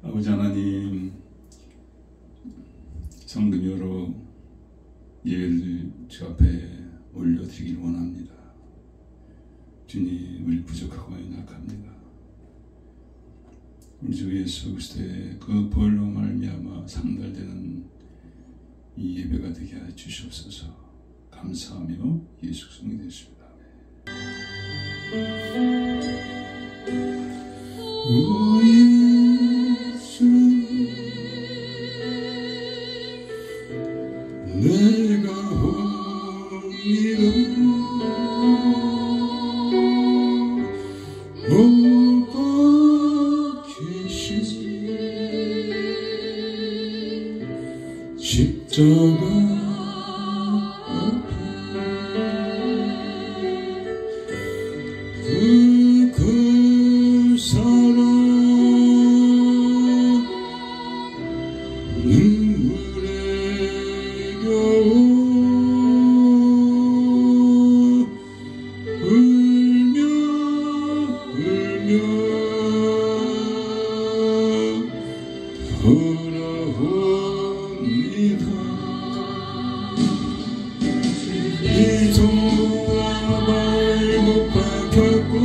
아버지 하나님, 성금 여러 예배를 주 앞에 올려드리길 원합니다. 주님, 우리 부족하고 연약합니다. 우리 주 예수 그리스도의 그 보혈로 말미암아 상달되는 이 예배가 되게 하여 주시옵소서. 감사하며 예수 성이 되십니다. 오 예수, 내가 옵니다. 못 박히신 십자가 그 사랑 눈물에 겨우 울며 돌아옵니다. 이 정도와 말 못 박혔고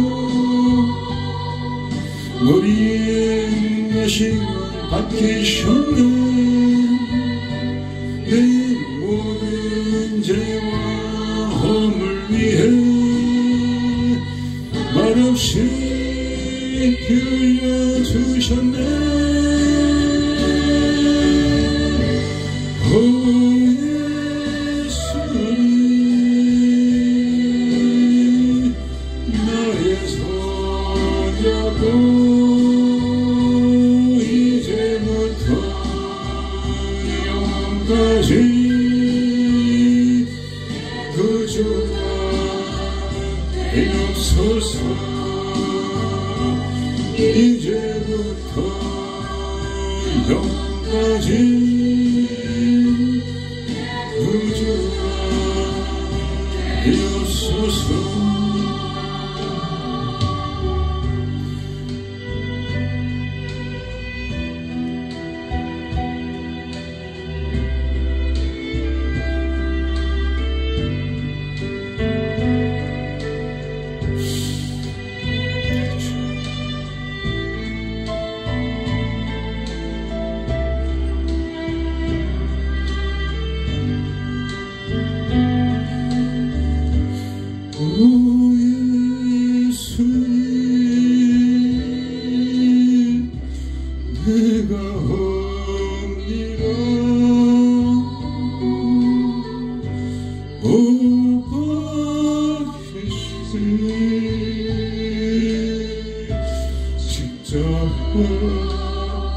머리에 가시가 박히셨네. 내 모든 죄와 허물 위해 말없이 흘려주셨네. 오 예수님, 나의 손잡고 이제부터 영원까지 구주가 되옵소서. 이제부터 영원까지 구주가 되옵소서. 오 예수님, 내가 옵니다. 못 박히신 십자가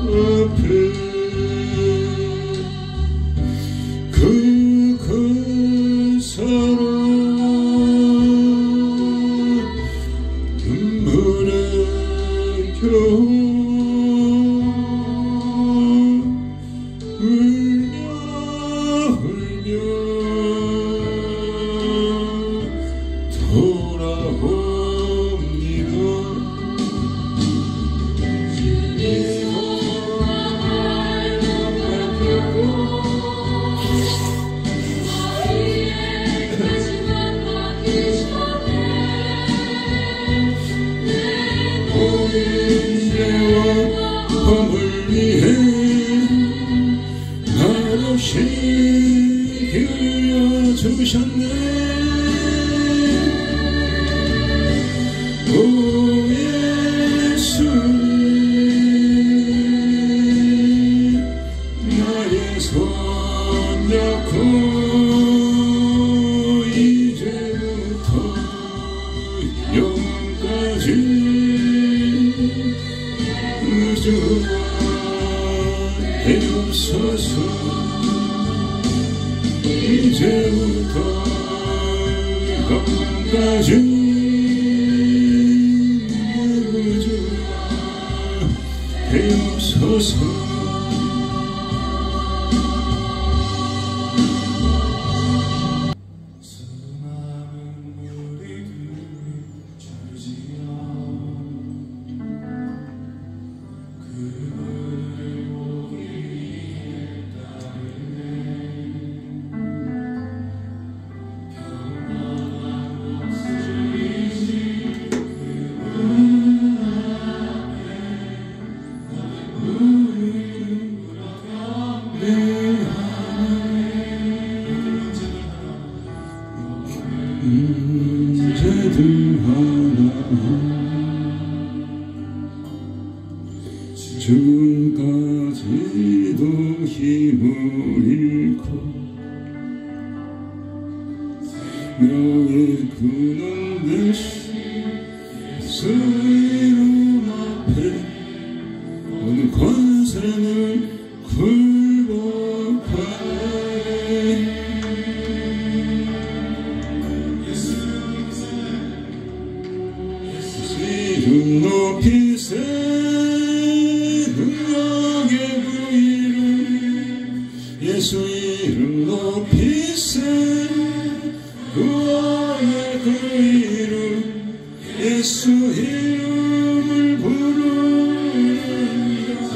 앞에 그 사랑 눈물에 겨우 울며 돌아옵니다. 허물 위해 말없이 흘려주셨네. 오 예수님, 나의 손잡고 이제부터 영원까지 구주가 되옵소서. 이제부터 영원까지 구주가 되옵소서. 그걸 지금까지도 힘을 잃고 명예 근원 되신 예수 이름 앞에 모든 권세는 굴복하네. 예수 이름 높이세 능력의 그 이름 예수 이름 높이세 구원의 그 이름 예수 이름을 부르는 자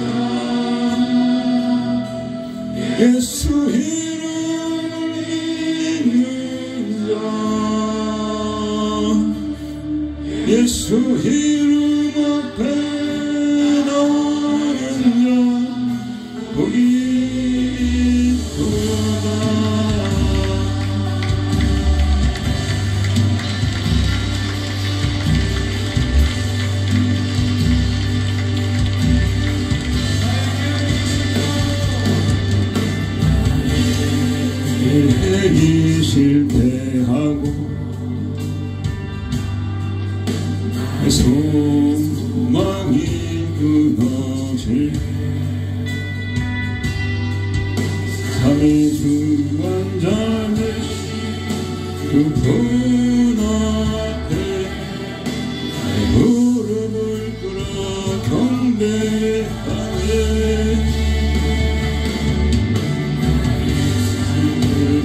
예수 이름을 믿는 자 예수 이름 앞에 나오는 자 복이 있도다. 계획이 실패하고 소망이 끊어질 삶의 중환자 되신 그분 앞에 나의 무릎을 꿇어 경배하네.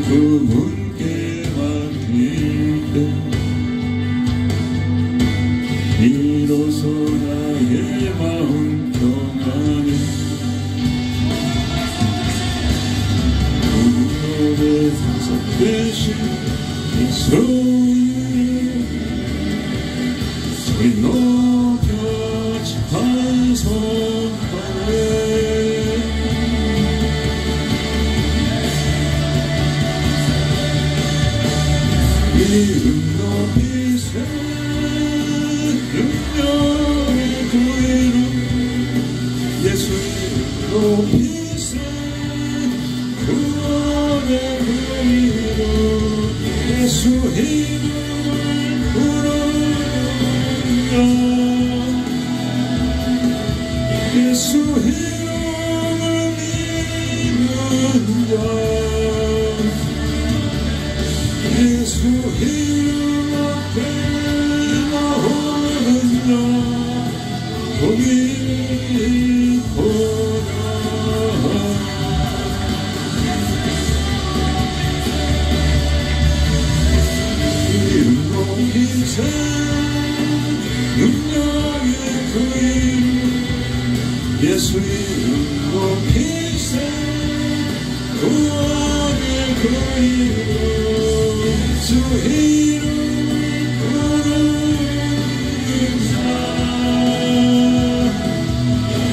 그분께 맡길 때 비로소 나의 마음 평안해. 우리의 산 대신 예수 소리 높여 찬송하네. 이름 높이세 능력의 그 이름 예수 이름 높이세 구원의 그 이름 예수 이름을 부르는 예수 이름을 믿는 자 예수 이름 앞에 나오는 자 복이 있도다. 이름 높이세 능력의 그 이름 예수 이름 높이세 구원의 그 이름 예수 이름을 부르는 자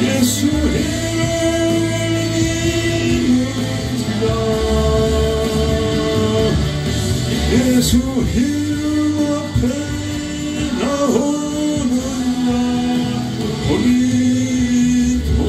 예수 이름을 믿는 자 예수 이름 앞에 나오는 자 복이 있도다.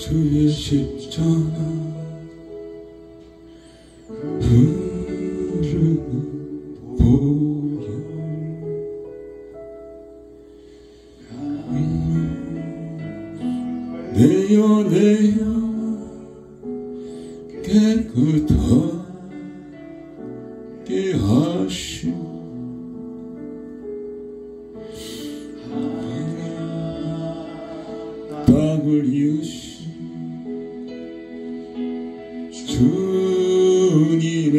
주의 십자가 흐르는 보혈 내어 깨끗하게 하시오. 땀을 이으시 주님의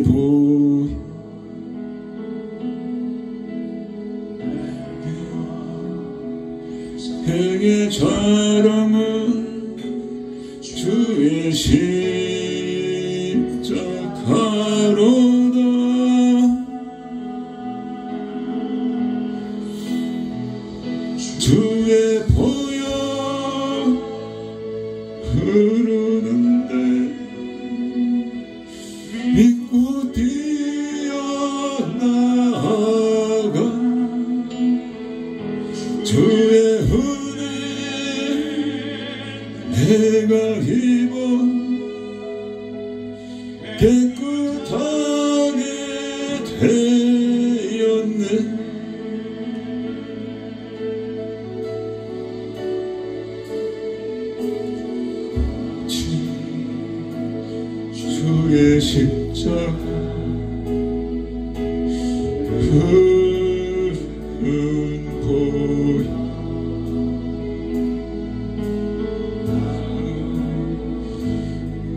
보혈 행에 주의 자랑은 주의 십자가로다. 주의 보혈 흐르는데 믿고 뛰어나가. 주의 은혜 내가 입어 깨끗하게 되었네. 주의 십자가 흐른 보혈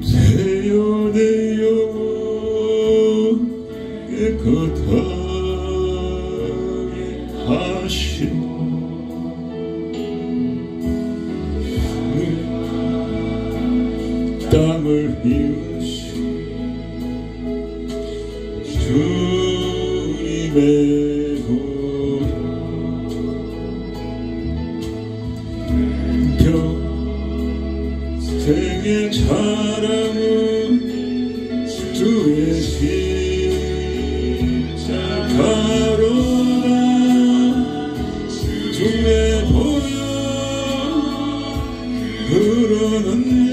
되어 내 영혼 깨끗하게 하시고 땀을 비우시 주님의 평생의 자랑은 주의 십자가로다. 주의 보혈 흐르는데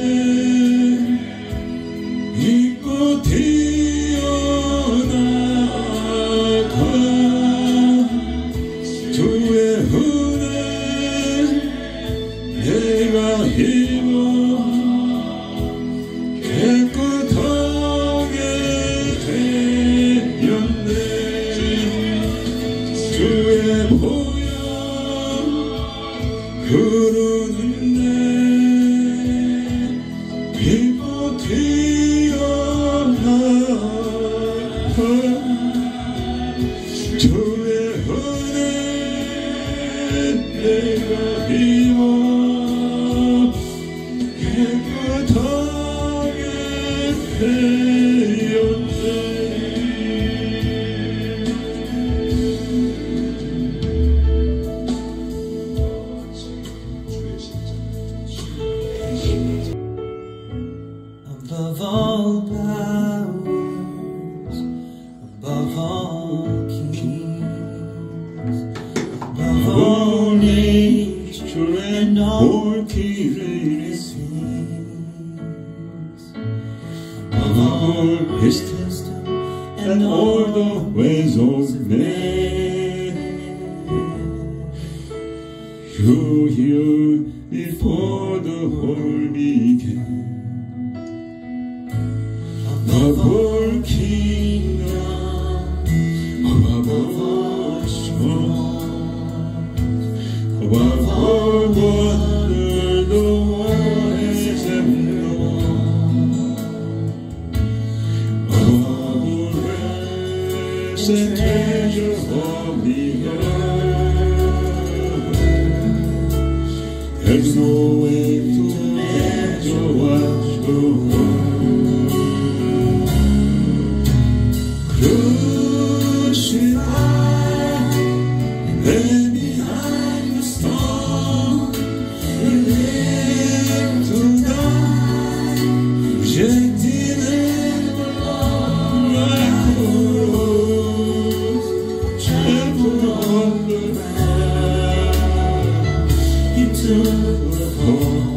믿고 뛰어나가. 주의 은혜 내가 힘어 깨끗하게 되었네. 주의 보혈 흐르는데 믿고 뛰어나가. 주의 은혜 내가 힘어 깨끗하게 되었네. Above all powers, above all kings, above all nature and all created things, above all wisdom and all the ways of man, you here before the world began. Above all kingdoms, above all thrones, above all wonder the world has ever known, above all rest and treasure of the earth, there's no way to measure what you are. Crucified and lay behind the stone, you lived to die, rejected and alone like a rose, trampled on the ground. You took the fall.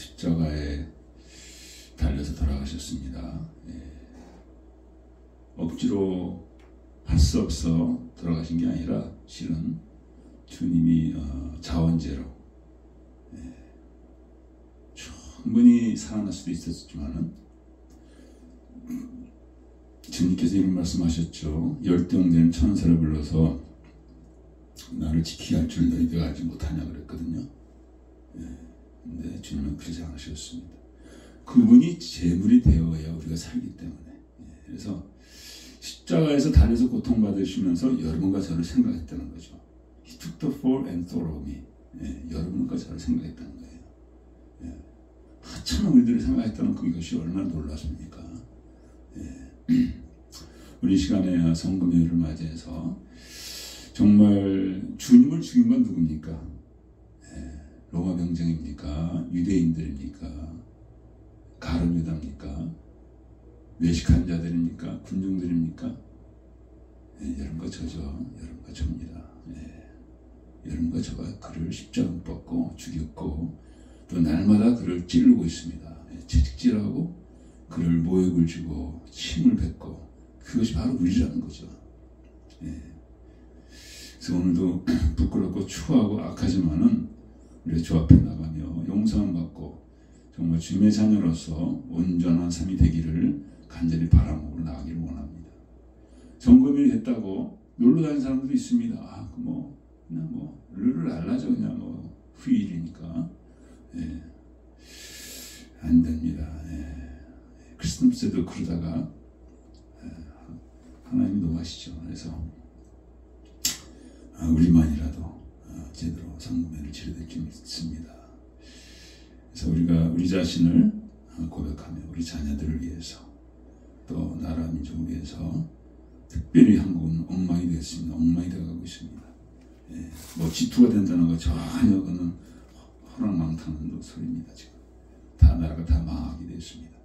십자가에 달려서 돌아가셨습니다. 억지로 할 수 없어 돌아가신 게 아니라 실은 주님이 자원제로 충분히 살아날 수도 있었지만은 주님께서 이런 말씀하셨죠. 열등된 천사를 불러서 나를 지키게 할 줄 너희가 알지 못하냐 그랬거든요. 근데 주님은 그러지 않으셨습니다. 그분이 제물이 되어야 우리가 살기 때문에. 그래서 십자가에서 달려서 고통받으시면서 여러분과 저를 생각했다는 거죠. He took the fall and thought of me. 여러분과 저를 생각했다는 거예요. 하찮은 우리들을 생각했다는 그것이 얼마나 놀랍습니까? 우리 시간에 성금요일을 맞이해서 정말 주님을 죽인 건 누굽니까? 로마 병정입니까? 유대인들입니까? 가룟 유다입니까? 외식한 자들입니까? 군중들입니까? 여러분과 저죠. 여러분과 저입니다. 여러분과 저가 그를 십자가 못 박고 죽였고 또 날마다 그를 찌르고 있습니다. 채찍질하고 그를 모욕을 주고 침을 뱉고 그것이 바로 우리라는 거죠. 그래서 오늘도 부끄럽고 추하고 악하지만은 우리 주 앞에 나가며 용서함 받고 정말 주님의 자녀로서 온전한 삶이 되기를 간절히 바라보고 나가기를 원합니다. 점검이 됐다고 놀러 다니는 사람들도 있습니다. 그냥 룰을 알라죠. 그냥 후일이니까. 안 됩니다. 크리스마스에도 그러다가 하나님이 노하시죠. 그래서 우리만이라도 제대로 성금회를 치러야 줄 믿습니다. 그래서 우리가 우리 자신을 고백하며 우리 자녀들을 위해서 또 나라 민족을 위해서 특별히 한국은 엉망이 되었습니다. 엉망이 되어가고 있습니다. 지투가 된다는 거 전혀 그는 호랑망탕한 소리입니다. 지금 다 나라가 다 망하게 되었습니다.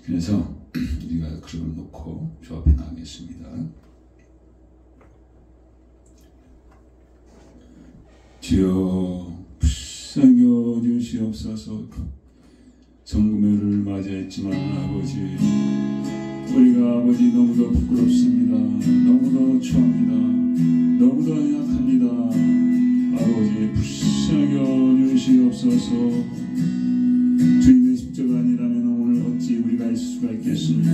그래서 우리가 그걸 놓고 주 앞에 나가겠습니다. 주여 불쌍여 주시옵소서. 성금요일을 맞이했지만 아버지 우리가 아버지 너무도 부끄럽습니다. 너무도 추합니다. 너무도 연약합니다. 아버지 불쌍여 주시옵소서. 주님의 십자가 아니라면 오늘 어찌 우리가 있을 수가 있겠습니까?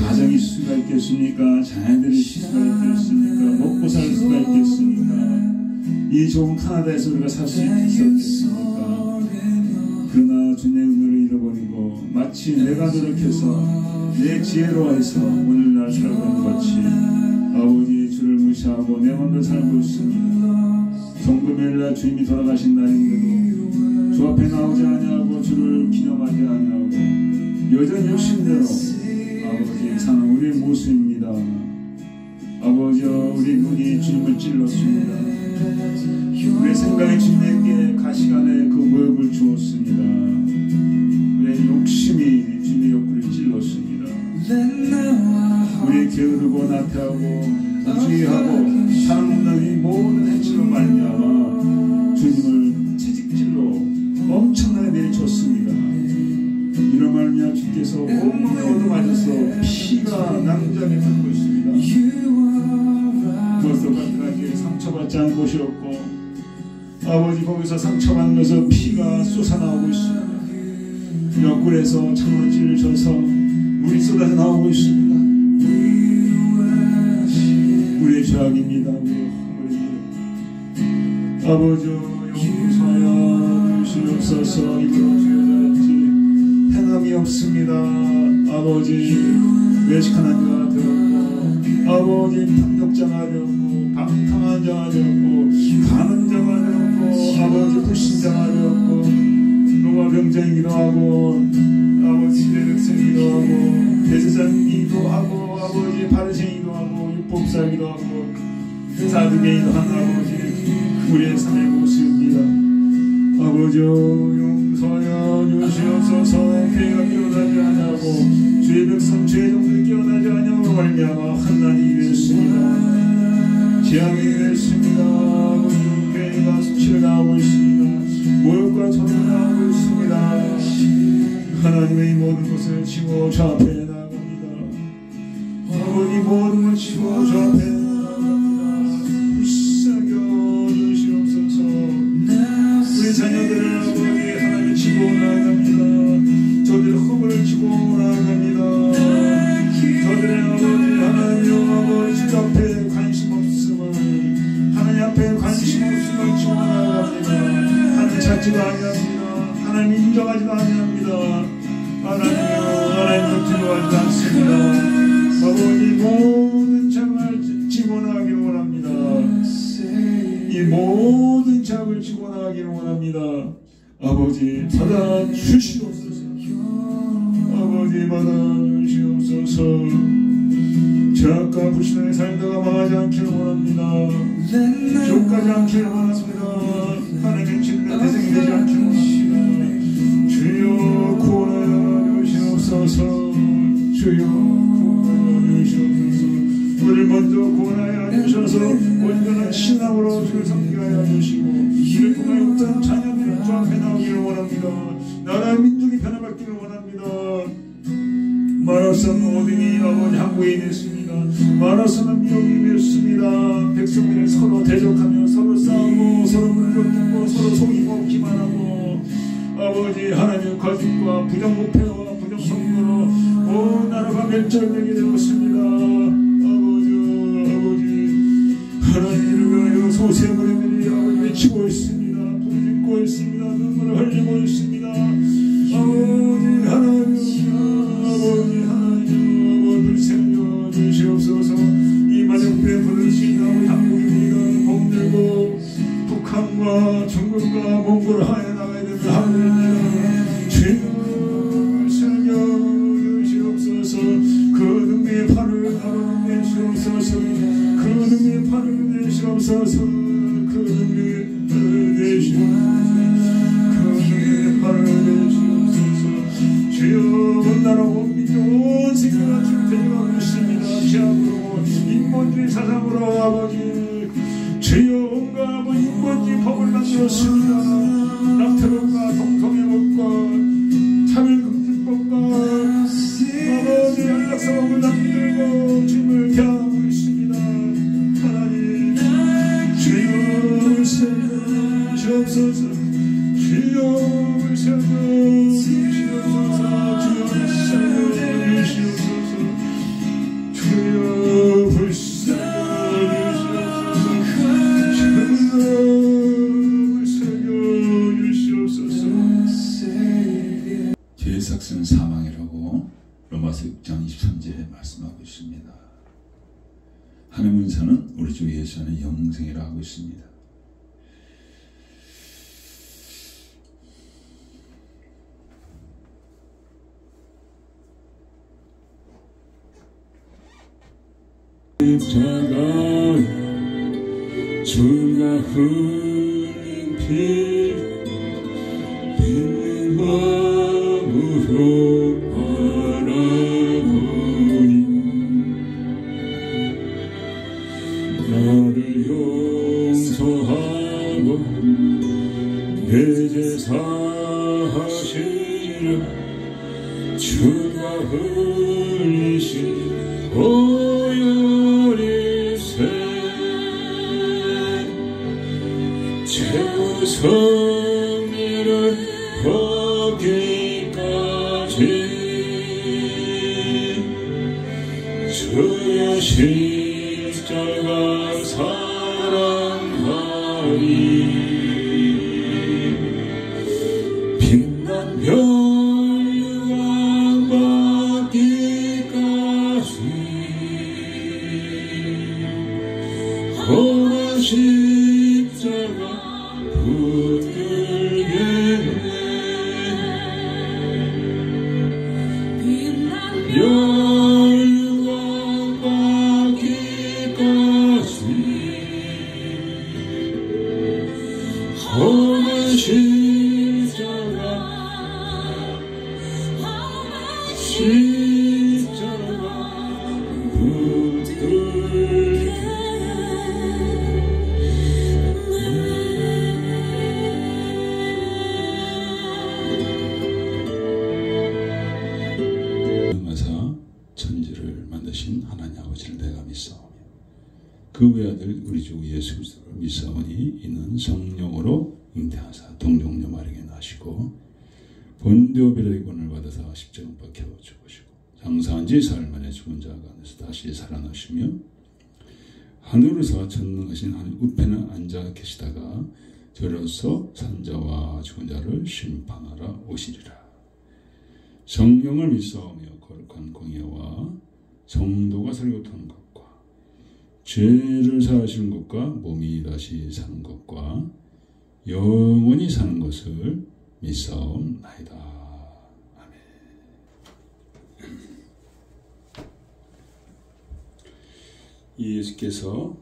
가정이 있을 수가 있겠습니까? 자녀들이 있을 수가 있겠습니까? 먹고 살 수가 있겠습니까? 이 좋은 카나다에서 우리가 살 수 있었겠습니까? 그러나 주님의 은혜를 잃어버리고 마치 내가 노력해서 내 지혜로 해서 오늘날 살고 있는 것이 아버지 주를 무시하고 내 맘대로 살고 있습니다. 성금요일날 주님이 돌아가신 날인데도 주 앞에 나오지 아니하고 주를 기념하지 아니하고 여전히 욕심대로 아버지 사는 우리의 모습입니다. 아버지여 우리 눈이 주님을 찔렀습니다. 우리의 생각이 주님에게 가시간에 그 모욕을 주었습니다. 우리의 욕심이 주님의 욕구를 찔렀습니다. 우리 게으르고 나태하고 무지하고 사람 없는 이 모든 행실로 말미암아 주님을 채찍질로 엄청나게 내쫓습니다. 이런 말미암아 주께서 온몸에 얻어맞아서 피가 낭장에 흐르고 있습니다. 벌써 까지 상처받지 않은 곳이 없고 아버지 거기서 상처받는 것에서 피가 쏟아나오고 있습니다. 옆구리에서 창으로 찔러져서 물이 쏟아져 나오고 있습니다. 우리의 죄악입니다. 우리의 허물입니다. 아버지 용서하여 주시옵소서. 이걸로 죄졌지 행함이 없습니다. 아버지 외식하는 자가 되었고 아버지 탐욕자가 되었고 방탕한 자가 되었고 가는 자가 되었고 아버지 불신자가 되었고 로마 병정이기도 하고 아버지 대백성이기도 하고 대제사장이기도 하고 아버지 바리새인이기도 하고 율법사이기도 하고 사두개이기도 한 아버지 우리의 삶의 모습입니다. 아버지 용서하여 주시옵소서. 죄가 깨어나지 아니하고 주의 백성 주의 종들이 깨어나지 아니하고 말미암아 환난이 되었습니다. 재앙이 되었습니다. 교회가 수치를 당하고 있습니다. 무엇과 전환하고 있습니다. 하나님의 모든 것을 지고 저 앞에 나갑니다. 아버지 모든 것을 지고 저 앞에 나갑니다. 불쌍히 여주시옵소서. 우리 자녀들을 아버지 하나님 지고 나갑니다. 저들 허물을 지고 나갑니다. 저들의 아버지 하나님 아버지 주 앞에 관심 없음을 하나님 앞에 관심 없음을 지고 나갑니다. 하나님 찾지도 아니합니다. 하나님 인정하지도 아니합니다. 하나님 두려워하지 않습니다. 아버지 모든 장을 지고 나가기를 원합니다. 이 모든 장을 지고 나가기를 원합니다. 아버지 받아 주시옵소서. 아버지 받아 주시옵소서. 죄악과 불신앙에 살다가 망하지 않기를 원합니다. 욕하지 않기를 원합니다. 하나님 친구가 대상이 되지 않기를 원합니다. 주여 구원하여 주시옵소서. 주여 구원하여 주시옵소서. 우리를 먼저 구원하여 주셔서 온전한 신앙으로 주를 섬기게 하여 주시고 이를 통하여 어떤 자녀들이 주 앞에 나오기를 원합니다. 나라의 민족이 변화받기를 원합니다. 말할 수 없는 어둠이 아버지 한국에 됐습니다. 말할 수 없는 미혹이 됐습니다. 백성들이 서로 대적하며 서로 싸우고 서로 물건들고 서로 속이고 기만하고 아버지 하나님 거짓과 부정부패와 부정선거로 온 나라가 멸절되게 되었습니다. 아버지 하나님을 위하여 소세무리들이 아버지 외치고 있습니다. 부르짖고 있습니다. 눈물을 흘리고 있습니다. 아버지 하나님 불쌍히 주시옵소서. 이 마력부에 부르짖는 우리 한국입니다. bom들고 북한과 중국과 몽골을 하여 나가야 되는 한국입니다. 주여 불쌍히 주시옵소서. 그 능력의 팔을 나로 내시옵소서. 그 능력의 팔을 내시옵소서. 그 능력의 내시옵소서. 그 능력의 팔을 내시옵소서. 주여 온 나라 온 민족 온 세계가 지금 되어가고 있습니다. 죄악으로 인본주의 사상으로 아버지 주여 온갖 인본주의 법을 만들었습니다. 낙태법과 동성애법과 차별금지법과 아버지 연락사법을 만들고 주님을 대하고 있습니다. 하나님 주여 살려주시옵소서. 주여 살려주시옵소서. 주여 살려주시옵소서. 주여 살려주시옵소서. 죄의 삭스는 사망이라고 로마서 6장 23절에 말씀하고 있습니다. 하나님의 은사는 우리 주 예수 안에 영생이라고 하고 있습니다. 십자가 주가 흘린 피 믿는 마음으로 바라보니 나를 용서하고 내 죄 사하시려 주가 흘리신 성리를 거기까지 주의 십자가 사랑하리 빛난 멸류관 받기까지 고난 십자가 붙들겠네. 멸류관 받기까지 고난 십자가 붙들겠네. 그 외아들 우리 주 예수 그리스도를 믿사오니 이는 성령으로 잉태하사 동정녀 마리아에게 나시고 본디오 빌라의 권을 받아서 십자가 박혀 죽으시고 장사한 지 사흘 만에 죽은 자 가운데서 다시 살아나시며 하늘에서 전능하신 하늘 우편에 앉아 계시다가 저로서 산자와 죽은 자를 심판하러 오시리라. 성령을 믿사오며 거룩한 공예와 성도가 살고토는 것과 죄를 사하시는 것과 몸이 다시 사는 것과 영원히 사는 것을 믿사옵나이다. 아멘. 예수께서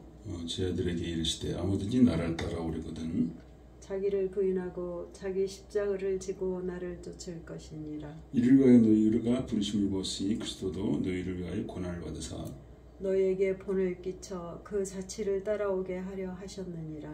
제자들에게 이르시되 아무든지 나를 따라오려거든 자기를 부인하고 자기 십자가를 지고 나를 쫓을 것이니라. 이를 위하여 너희가 부르심을 입었으니 그리스도도 너희를 위하여 고난을 받으사 너희에게 본을 끼쳐 그 사치를 따라오게 하려 하셨느니라.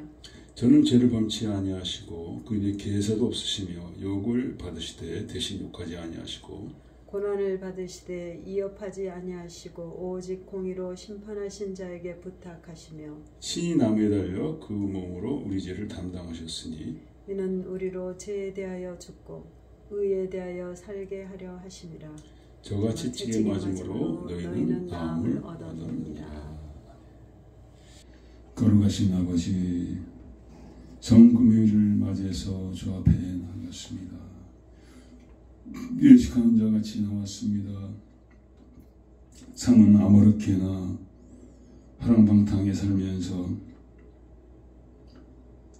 저는 죄를 범치 아니하시고 그 위에 계사도 없으시며 욕을 받으시되 대신 욕하지 아니하시고 고난을 받으시되 이업하지 아니하시고 오직 공의로 심판하신 자에게 부탁하시며 신이 나무에 달려 그 몸으로 우리 죄를 담당하셨으니 이는 우리로 죄에 대하여 죽고 의에 대하여 살게 하려 하심이라. 저같이 찌게 맞음으로 너희는 나음을 얻었느니라. 거룩하신 아버지, 성금요일을 맞이해서 주 앞에 나갔습니다. 예식하는 자같이 나왔습니다. 삶은 아무렇게나 하랑방탕하게 살면서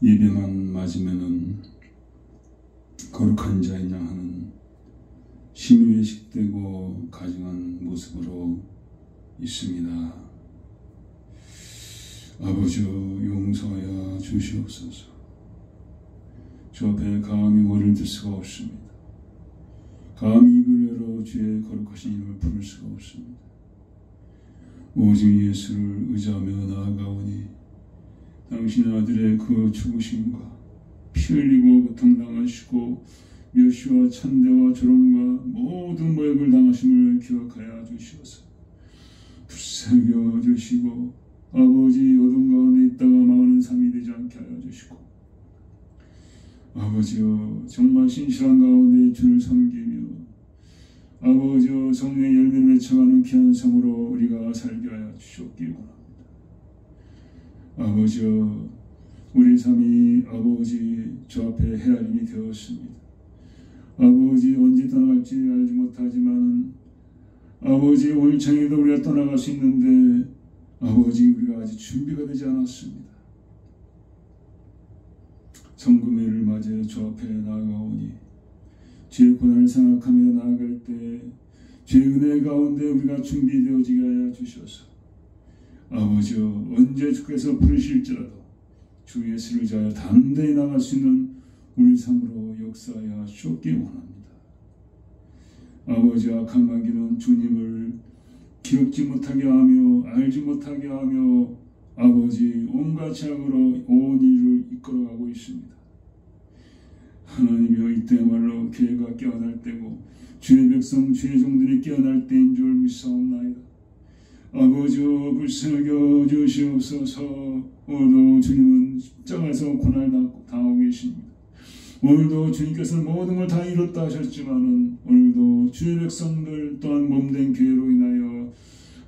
예배만 맞으면은 거룩한 자이냐 하는 심의식되고 가증한 모습으로 있습니다. 아버지 용서하여 주시옵소서. 주 앞에 감히 머리를 들 수가 없습니다. 감히 입을 열어 주의 거룩하신 이름을 부를 수가 없습니다. 오직 예수를 의지하며 나아가오니 당신 아들의 그 죽으심과 피 흘리고 고통당하시고 멸시와 천대와 조롱과 모든 모욕을 당하심을 기억하여 주시옵소서. 불쌍히 주시고 아버지 어둠 가운데 있다가 망하는 삶이 되지 않게 하여 주시고 아버지여 정말 신실한 가운데 주를 섬기며 아버지여 성령의 열매를 맺혀가는 귀한 성으로 우리가 살게 하여 주시옵기 원합니다. 아버지여 우리 삶이 아버지 주 앞에 헤아림이 되었습니다. 아버지 언제 떠나갈지 알지 못하지만 아버지 오늘 저녁에도 우리가 떠나갈 수 있는데 아버지 우리가 아직 준비가 되지 않았습니다. 성금요일을 맞이해 주 앞에 나아가오니 주의 고난을 생각하며 나아갈 때 주의 은혜 가운데 우리가 준비되어지게 하여 주셔서 아버지여 언제 주께서 부르실지라도 주 예수를 위하여 담대히 나갈 수 있는 우리 삶으로 역사하여 주옵기 원합니다. 아버지 악한 마귀는 주님을 기억지 못하게 하며 알지 못하게 하며 아버지 온갖 죄악으로 온 일을 이끌어가고 있습니다. 하나님이여 이때말로 교회가 깨어날 때고 주의 백성 주의 종들이 깨어날 때인 줄 믿사옵나이다. 아버지여 불쌍하게 주시옵소서. 오늘도 주님은 십자가에서 고난을 당하고 계십니다. 오늘도 주님께서는 모든 걸 다 이뤘다 하셨지만은 오늘도 주의 백성들 또한 몸된 교회로 인하여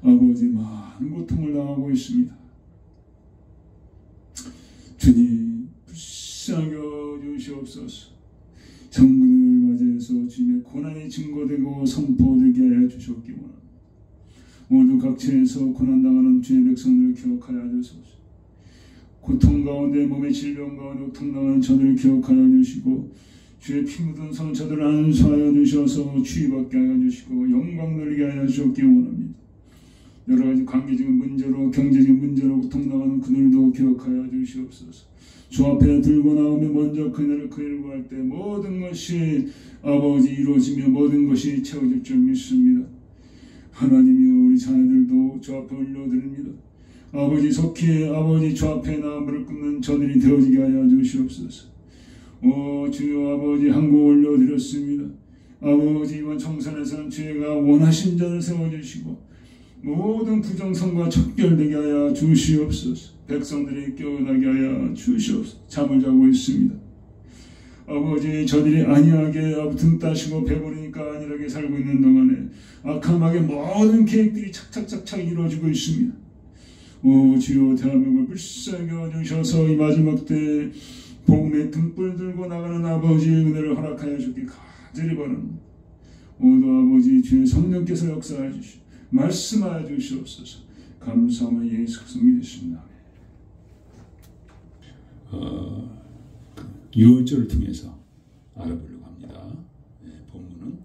아버지 많은 고통을 당하고 있습니다. 주님 불쌍하게 주시옵소서. 성금을 맞이해서 주님의 고난이 증거되고 선포되게 하여 주셨기 원합니다. 모두 각처에서 고난당하는 주의 백성들을 기억하여 주소서. 고통 가운데 몸의 질병 가운데 고통당하는 저들을 기억하여 주시고 주의 피 묻은 상처들을 안수하여 주셔서 치유받게 하여 주시고 영광 돌리게 하여 주셨기 원합니다. 여러 가지 관계적인 문제로 경제적인 문제로 고통당하는 그들도 기억하여 주시옵소서. 주 앞에 들고 나오며 먼저 그들을 구할 때 모든 것이 아버지 이루어지며 모든 것이 채워질 줄 믿습니다. 하나님이여 우리 자녀들도 주 앞에 올려드립니다. 아버지 속히 아버지 주 앞에 나 무릎 꿇는 저들이 되어지게 하여 주시옵소서. 오 주여 아버지 한국 올려드렸습니다. 아버지 이번 청산에서는 주의가 원하신 자를 세워주시고 모든 부정성과 척결되게 하여 주시옵소서. 백성들이 깨어나게 하여 주시옵소서. 잠을 자고 있습니다. 아버지, 저들이 안이하게 등 따시고 배부르니까 안일하게 살고 있는 동안에 악한 마귀의 모든 계획들이 착착착착 이루어지고 있습니다. 오 주여, 대한민국을 불쌍히 여주셔서 이 마지막 때 복음의 등불 들고 나가는 아버지의 은혜를 허락하여 주기 간절히 바랍니다. 오도 아버지, 주의 성령께서 역사하여 주시오. 말씀하여 주시옵소서. 감사하며 예수 그리스도 믿으십니다. 6월절을 통해서 알아보려고 합니다. 본문은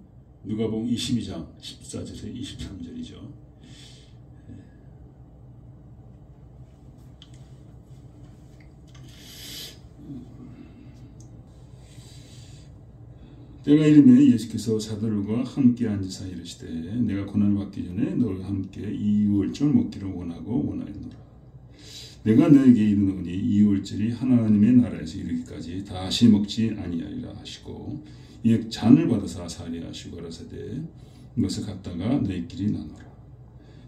누가복음 22장 14절에서 23절이죠. 때가 이르매 예수께서 사도들과 함께 앉으사 이르시되 내가 고난을 받기 전에 너희와 함께 이 유월절 먹기를 원하였노라. 내가 너에게 이르노니 이 유월절이 하나님의 나라에서 이르기까지 다시 먹지 아니하리라 하시고 이에 잔을 받아사 사리하시고 가라사대 이것을 갖다가 너희끼리 나누라.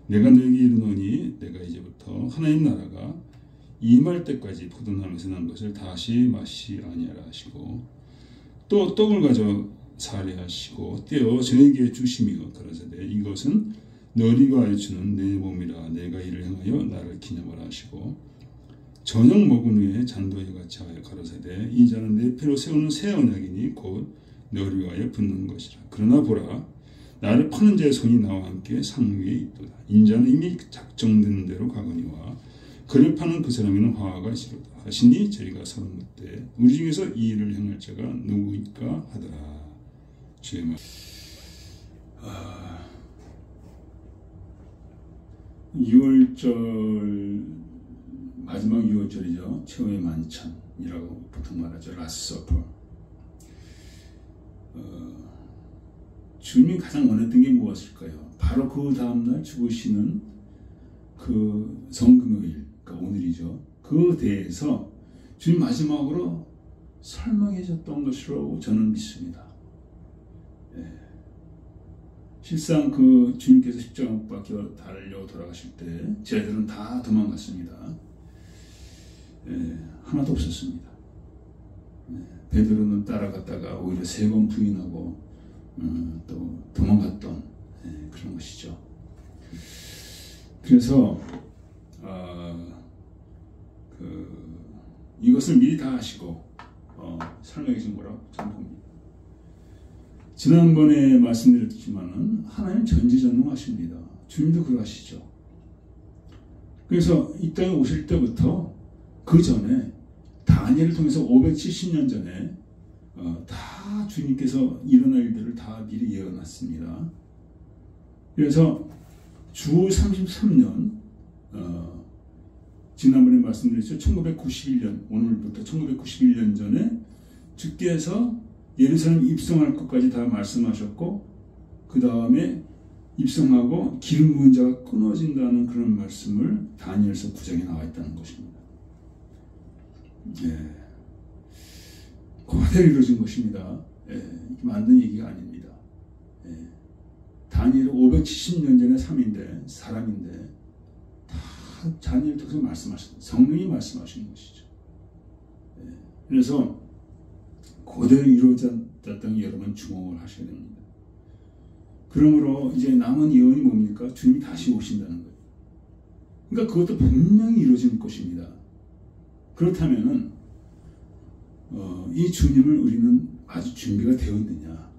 내가 너에게 이르노니 내가 이제부터 하나님 나라가 임할 때까지 포도나무에서 난 것을 다시 마시 아니하라 하시고 또 떡을 가져 사례하시고 떼어 저에게 주시며 가라사대 이것은 너희가 위하여 주는 내 몸이라. 내가 이를 행하여 나를 기념하라 하시고 저녁 먹은 후에 잔도에 같이 하여 가라사대 이 잔은 내 피로 세우는 새 언약이니 곧 너희를 위하여 붓는 것이라. 그러나 보라, 나를 파는 자의 손이 나와 함께 상 위에 있도다. 인자는 이미 작정된 대로 가거니와 그를 파는 그 사람에는 화가 있으리로다 하시니 저희가 서로 묻되 우리 중에서 이 일을 행할 자가 누구일까 하더라. 주의 말. 6월절 마지막 6월절이죠. 최후의 만찬이라고 보통 말하죠. 라스트 서퍼. 주님이 가장 원했던 게 무엇일까요? 바로 그 다음날 죽으시는 그 성금요일, 그러니까 오늘이죠. 그 대해서 주님 마지막으로 설명해 줬던 것이라고 저는 믿습니다. 실상 그 주님께서 십자가 못 박혀 달려 돌아가실 때 제자들은 다 도망갔습니다. 하나도 없었습니다. 베드로는 따라갔다가 오히려 3번 부인하고 또 도망갔던 그런 것이죠. 그래서 이것을 미리 다 하시고 설명해 준 거라고 저는 봅니다. 지난번에 말씀드렸지만은 하나님 전지전능하십니다. 주님도 그러하시죠. 그래서 이 땅에 오실 때부터 그 전에 다니엘을 통해서 570년 전에 다 주님께서 일어날 일들을 다 미리 예언했습니다. 그래서 주 33년 지난번에 말씀드렸죠. 1991년 오늘부터 1991년 전에 주께서 예루살렘 입성할 것까지 다 말씀하셨고 그 다음에 입성하고 기름 부은 자가 끊어진다는 그런 말씀을 다니엘서 9장에 나와 있다는 것입니다. 그대로 이루어진 것입니다. 만든 얘기가 아닙니다. 다니엘은 570년 전에 사람인데 다 다니엘 통해서 말씀하셨다. 성령이 말씀하신 것이죠. 그래서 그대로 이루어졌다는 여러분 주목을 하셔야 됩니다. 그러므로 이제 남은 예언이 뭡니까? 주님이 다시 오신다는 거예요. 그러니까 그것도 분명히 이루어질 것입니다. 그렇다면은 이 주님을 우리는 아주 준비가 되어 있느냐?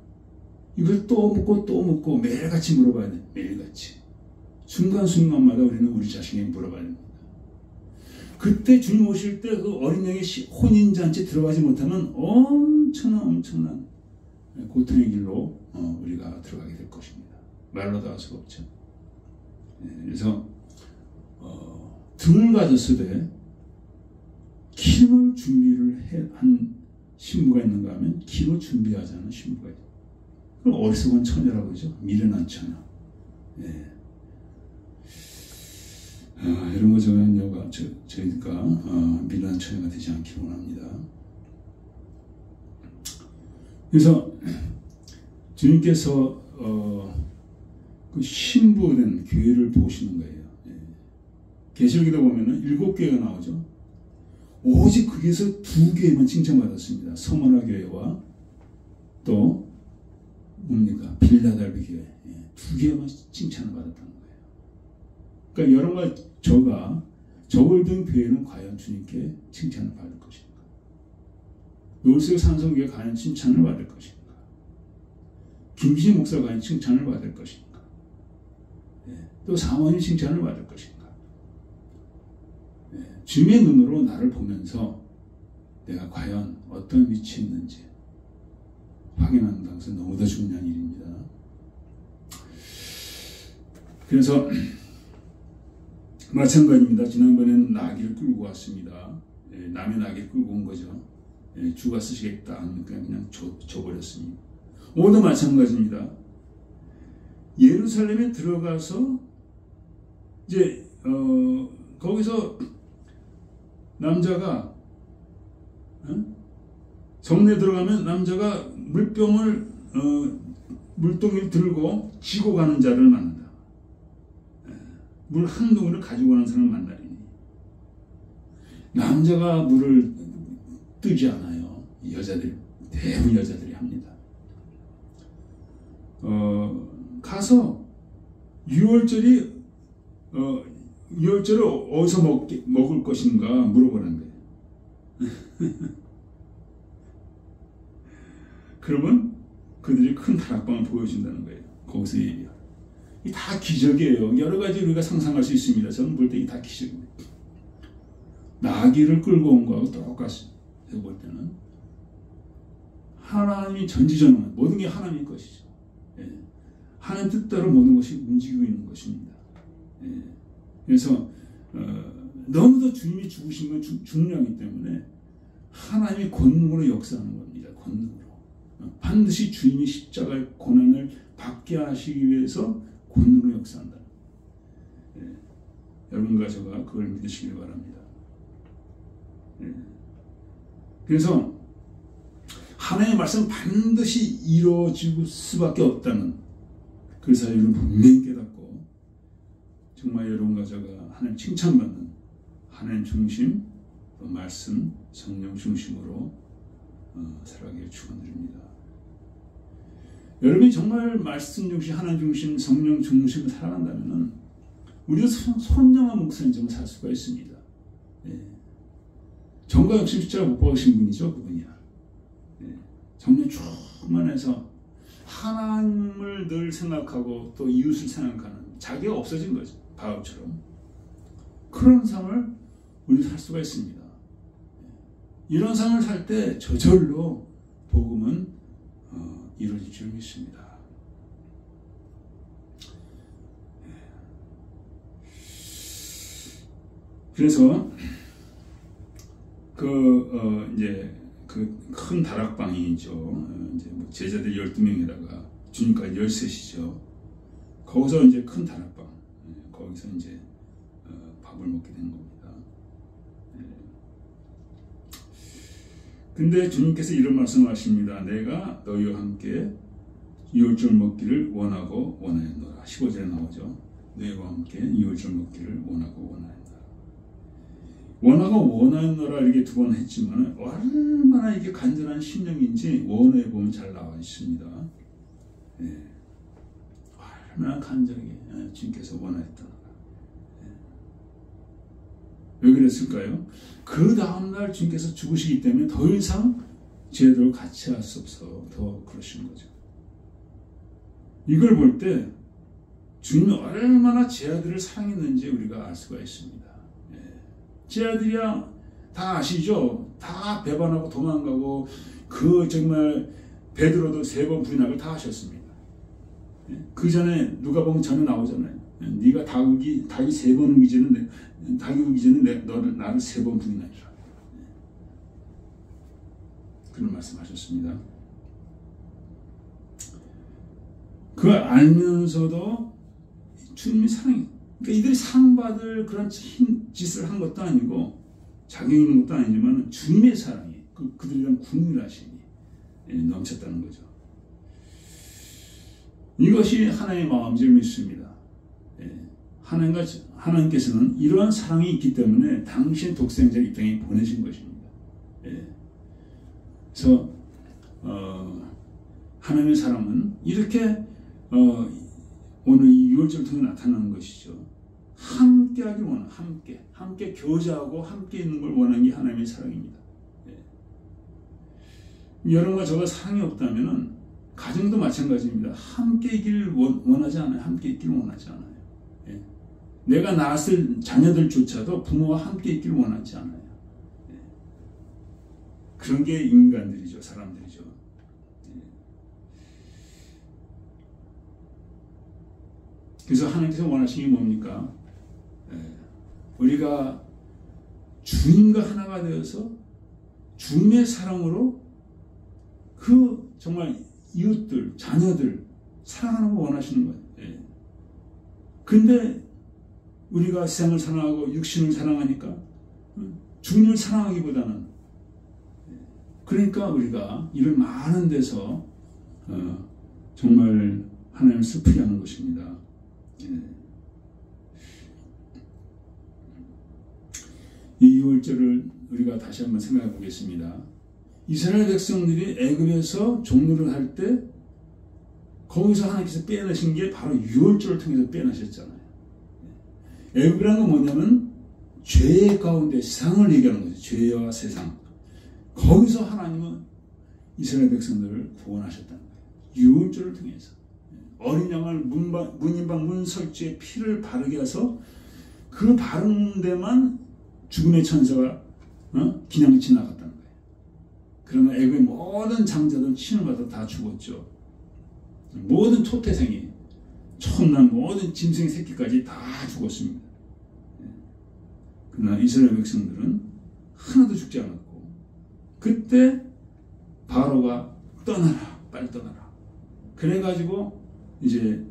이걸 또 묻고 매일같이 물어봐야 돼. 매일같이. 순간순간마다 우리는 우리 자신에게 물어봐야 됩니다. 그때 주님 오실 때 그 어린 양의 혼인잔치 들어가지 못하면 엄청난 고통의 길로 우리가 들어가게 될 것입니다. 말로 다 할 수가 없죠. 그래서 등을 가졌으되 기름을 준비를 한 신부가 있는가 하면 기름을 준비하지 않은 신부가 있어요. 그럼 어리석은 처녀라고 그러죠. 미련한 처녀. 이런 거 저희가 미련한 처녀가 되지 않기를 원합니다. 그래서 주님께서 그 신부된 교회를 보시는 거예요. 계시록에도 보면은 7교회가 나오죠. 오직 거기서 2교회만 칭찬받았습니다. 서머나 교회와 또 뭡니까? 빌라델비 교회. 2교회만 칭찬을 받았다는 거예요. 그러니까 여러분과 저걸 든 교회는 과연 주님께 칭찬을 받을 것인가? 놀세 산성교회 과연 칭찬을 받을 것인가? 김기진 목사가 과연 칭찬을 받을 것인가? 또 사모님 칭찬을 받을 것인가? 주님의 눈으로 나를 보면서 내가 과연 어떤 위치에 있는지 확인하는 것은 너무도 중요한 일입니다. 그래서 마찬가지입니다. 지난번에는 나귀를 끌고 왔습니다. 남의 나귀를 끌고 온 거죠. 주가 쓰시겠다 하니까 그냥 줘버렸습니다. 오늘도 마찬가지입니다. 예루살렘에 들어가서 이제 거기서 남자가 성내에 들어가면 남자가 물동이를 들고 지고 가는 자를 만난다. 물 한 동이를 가지고 가는 사람을 만나리니 남자가 물을 뜨지 않아요. 대부분 여자들이 합니다. 가서 유월절을 어디서 먹을 것인가 물어보는 거예요. 그러면 그들이 큰 다락방을 보여준다는 거예요. 거기서 얘기해요. 이 다 기적이에요. 여러 가지 우리가 상상할 수 있습니다. 저는 볼 때 이 다 기적입니다. 나귀를 끌고 온 거하고 똑같이 볼 때는 하나님이 전지전능한 모든 게 하나님의 것이죠. 하나님 뜻대로 모든 것이 움직이고 있는 것입니다. 그래서 너무도 주님이 죽으신 건 중요하기 때문에 하나님이 권능으로 역사하는 겁니다. 권능으로. 반드시 주님이 십자가의 고난을 받게 하시기 위해서 권능으로 역사한다. 여러분과 저가 그걸 믿으시길 바랍니다. 그래서 하나님의 말씀 반드시 이루어질 수밖에 없다는 그 사실을 분명히 깨닫고 정말 여러분과 저가 하나님 칭찬받는 하나님 중심, 또 말씀, 성령 중심으로 살아가기를 축원드립니다. 여러분이 정말 말씀 중심, 하나님 중심, 성령 중심으로 살아간다면 우리가 선량한 목사님처럼 살 수가 있습니다. 정과 역시 십자가 못 박으신 분이죠, 그분이야. 정말 충만해서 하나님을 늘 생각하고 또 이웃을 생각하는 자기가 없어진 거죠. 바울처럼. 그런 삶을 우리 살 수가 있습니다. 이런 삶을 살 때 저절로 복음은 이루어질 줄 믿습니다. 그래서 이제 그 큰 다락방이죠. 이제 뭐 제자들 12명에다가 주님까지 13이죠. 거기서 이제 큰 다락방, 거기서 이제 밥을 먹게 된 겁니다. 근데 주님께서 이런 말씀을 하십니다. 내가 너희와 함께 유월절 먹기를 원하고 원하였노라. 15절에 나오죠. 너희와 함께 유월절 먹기를 원하고 원하였노라. 원하고 원하였노라 이렇게 2번 했지만 얼마나 이게 간절한 심령인지 원어에 보면 잘 나와 있습니다. 얼마나 간절하게 주님께서 원하였다. 왜 그랬을까요? 그 다음날 주님께서 죽으시기 때문에 더 이상 제자들과 같이 할 수 없어 더 그러신 거죠. 이걸 볼 때 주님이 얼마나 제자들을 사랑했는지 우리가 알 수가 있습니다. 제자들이야 다 아시죠? 다 배반하고 도망가고 그 정말 베드로도 3번 부인하고 다 하셨습니다. 그 전에 누가복음 전에 나오잖아요. 네가 닭이 3번 우기 전에 닭이 우기 전에 나를 3번 부인하리라. 그런 말씀하셨습니다. 그걸 알면서도 주님이 사랑해. 그러니까 이들이 상받을 그런 짓을 한 것도 아니고 자격 있는 것도 아니지만 주님의 사랑이 그들에 대한 궁휼하심이 넘쳤다는 거죠. 이것이 하나님의 마음인 줄 믿습니다. 하나님께서는 이러한 사랑이 있기 때문에 당신 독생자를 이 땅에 보내신 것입니다. 그래서 하나님의 사랑은 이렇게 오늘 이 유월절을 통해 나타나는 것이죠. 함께 하길 원하는, 함께 교제하고 함께 있는 걸 원하는 게 하나님의 사랑입니다. 여러분과 저가 사랑이 없다면 가정도 마찬가지입니다. 함께 있기를 원하지 않아요. 함께 있기를 원하지 않아요. 내가 낳았을 자녀들조차도 부모와 함께 있기를 원하지 않아요. 그런 게 인간들이죠. 사람들이죠. 그래서 하나님께서 원하시는 게 뭡니까? 우리가 주님과 하나가 되어서 주님의 사랑으로 그 정말 이웃들, 자녀들 사랑하는 거 원하시는 거예요. 근데 우리가 세상을 사랑하고 육신을 사랑하니까 주님을 사랑하기보다는, 그러니까 우리가 이를 많은 데서 정말 하나님을 슬프게 하는 것입니다. 이 6월절을 우리가 다시 한번 생각해 보겠습니다. 이스라엘 백성들이 애굽에서 종노릇을 할 때 거기서 하나님께서 빼내신 게 바로 6월절을 통해서 빼내셨잖아요. 애굽이라는 건 뭐냐면 죄 가운데 세상을 얘기하는 거죠. 죄와 세상. 거기서 하나님은 이스라엘 백성들을 구원하셨다는 거예요. 6월절을 통해서. 어린 양을 문인방 문설주에 피를 바르게 해서 그 바른 데만 죽음의 천사가 그냥 지나갔다는 거예요. 그러면 애굽의 모든 장자들은 신을 받아 다 죽었죠. 모든 토태생이 처음난 모든 짐승의 새끼까지 다 죽었습니다. 그러나 이스라엘 백성들은 하나도 죽지 않았고, 그때 바로가 떠나라, 빨리 떠나라. 그래가지고 이제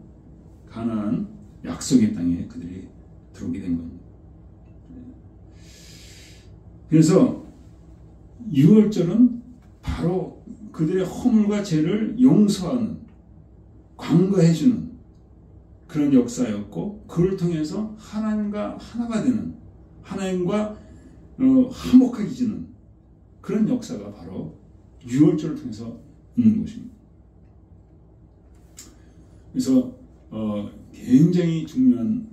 가나안 약속의 땅에 그들이 들어오게 된 겁니다. 그래서 6월절은 바로 그들의 허물과 죄를 용서하는, 관거해주는 그런 역사였고, 그걸 통해서 하나님과 하나가 되는, 하나님과 화목하게 지는 그런 역사가 바로 6월절을 통해서 있는 것입니다. 그래서 굉장히 중요한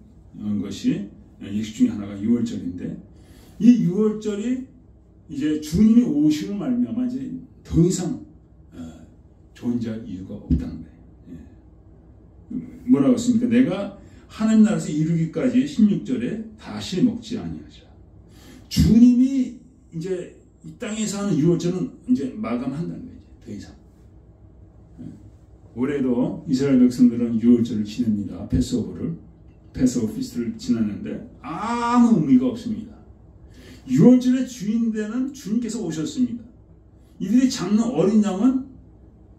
것이 예식 중에 하나가 6월절인데, 이 6월절이 이제 주님이 오심을 말미암아 이제 더 이상 존재할 이유가 없다는 거예요. 뭐라고 했습니까? 내가 하나님 나라에서 이루기까지 16절에 다시 먹지 아니하자. 주님이 이제 이 땅에서 하는 6월절은 이제 마감한다는 거예요. 더 이상. 올해도 이스라엘 백성들은 6월절을 지냅니다. 패스오버 피스트를 지났는데 아무 의미가 없습니다. 6월절의 주인되는 주님께서 오셨습니다. 이들이 잡는 어린 양은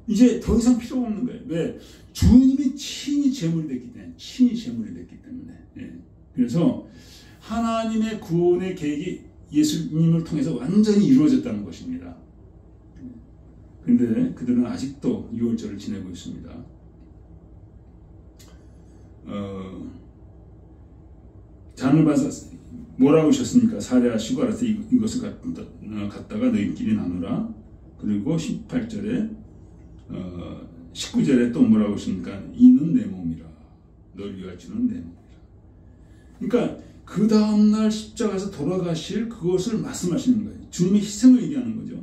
이제 더 이상 필요가 없는 거예요. 왜? 주님이 친히 제물이 됐기 때문에. 그래서 하나님의 구원의 계획이 예수님을 통해서 완전히 이루어졌다는 것입니다. 그런데 그들은 아직도 6월절을 지내고 있습니다. 잔을 받아서 뭐라고 하셨습니까? 사례하시고 알아서 이것을 갖다가 너희끼리 나누라. 그리고 18절에 19절에 또 뭐라고 하십니까? 이는 내 몸이라. 널 위하여 주는 내 몸이라. 그러니까 그 다음날 십자가에서 돌아가실 그것을 말씀하시는 거예요. 주님의 희생을 얘기하는 거죠.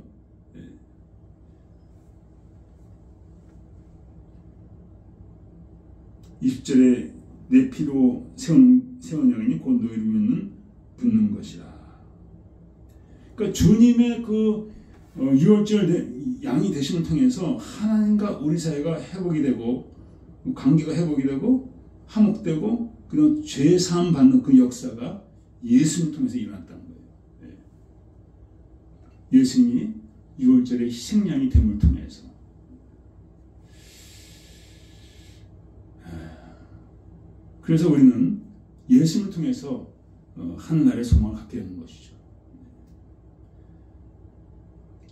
20절에 내 피로 세운 양이니 곧 너희를 위하여 붙는 것이라. 그러니까 주님의 그 6월절 양이 되심을 통해서 하나님과 우리 사이가 회복이 되고, 관계가 회복이 되고, 화목되고, 그런 죄 사함 받는 그 역사가 예수님을 통해서 일어났다는 거예요. 예수님이 6월절의 희생양이 됨을 통해서. 그래서 우리는 예수님을 통해서 하늘나라의 소망을 갖게 되는 것이죠.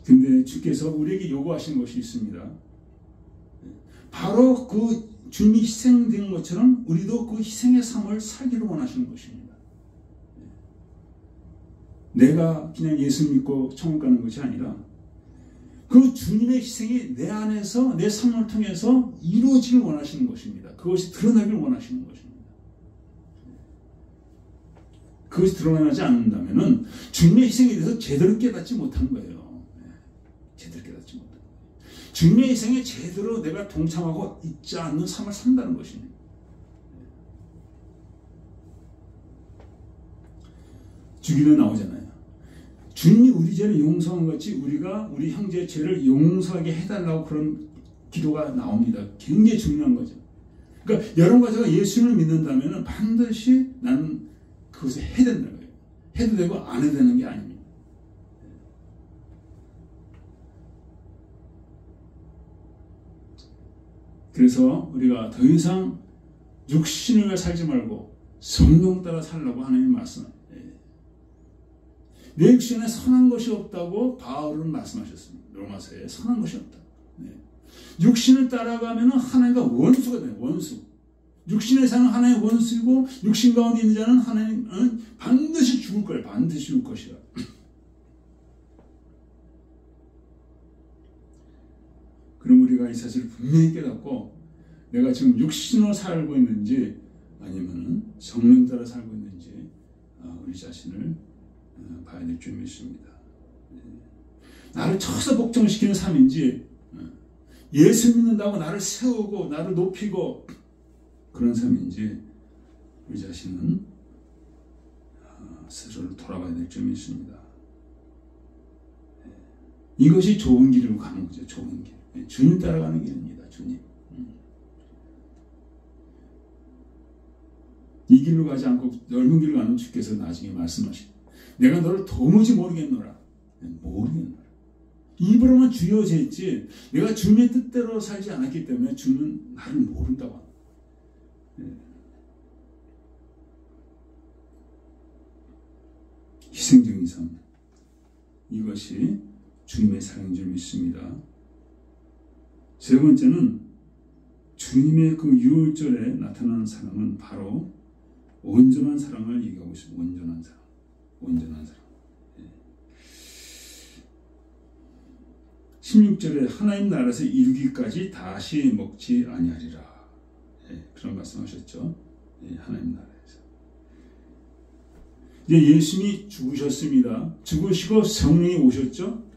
근데 주께서 우리에게 요구하시는 것이 있습니다. 바로 그 주님이 희생된 것처럼 우리도 그 희생의 삶을 살기를 원하시는 것입니다. 내가 그냥 예수 믿고 천국 가는 것이 아니라 그 주님의 희생이 내 안에서 내 삶을 통해서 이루어지길 원하시는 것입니다. 그것이 드러나길 원하시는 것입니다. 그것이 드러나지 않는다면 주님의 희생에 대해서 제대로 깨닫지 못한 거예요. 제대로 깨닫지 못한 거예요. 주님의 희생에 제대로 내가 동참하고 있지 않는 삶을 산다는 것입니다. 주기도 나오잖아요. 주님이 우리 죄를 용서한 것 같이 우리가 우리 형제의 죄를 용서하게 해달라고 그런 기도가 나옵니다. 굉장히 중요한 거죠. 그러니까 여러분과 제가 예수를 믿는다면 반드시 나는 그것을 해야 된다는 거예요. 해도 되고 안 해도 되는 게 아닙니다. 그래서 우리가 더 이상 육신을 위해 살지 말고 성령 따라 살라고 하나님 말씀합니다. 내 육신에 선한 것이 없다고 바울은 말씀하셨습니다. 로마서에 선한 것이 없다. 육신을 따라가면 하나님과 원수가 돼요. 원수. 육신의 사는 하나님의 원수이고 육신 가운데 있는 자는 하나님은 반드시 죽을 거예요. 반드시 죽을 것이라. 그럼 우리가 이 사실을 분명히 깨닫고 내가 지금 육신으로 살고 있는지 아니면 성령 따라 살고 있는지 우리 자신을 봐야 될 줄 믿습니다. 나를 쳐서 복종시키는 삶인지 예수 믿는다고 나를 세우고 나를 높이고 그런 삶인지 우리 자신은 스스로를 돌아봐야 될 줄 믿습니다. 이것이 좋은 길로 가는 거죠. 좋은 길. 주님 따라가는 길입니다. 주님. 이 길로 가지 않고 넓은 길로 가는 주께서 나중에 말씀하시고 내가 너를 도무지 모르겠노라. 모르겠노라. 입으로만 주여 했지 내가 주님의 뜻대로 살지 않았기 때문에 주는 나를 모른다고 합니다. 희생적인 삶. 이것이 주님의 사랑인 줄 믿습니다. 세 번째는 주님의 그 유월절에 나타나는 사랑은 바로 온전한 사랑을 얘기하고 있습니다. 온전한 사랑. 온전한 사랑. 16절에 하나님 나라에서 이루기까지 다시 먹지 아니하리라. 그런 말씀하셨죠. 하나님 나라에서. 이제 예수님이 죽으셨습니다. 죽으시고 성령이 오셨죠.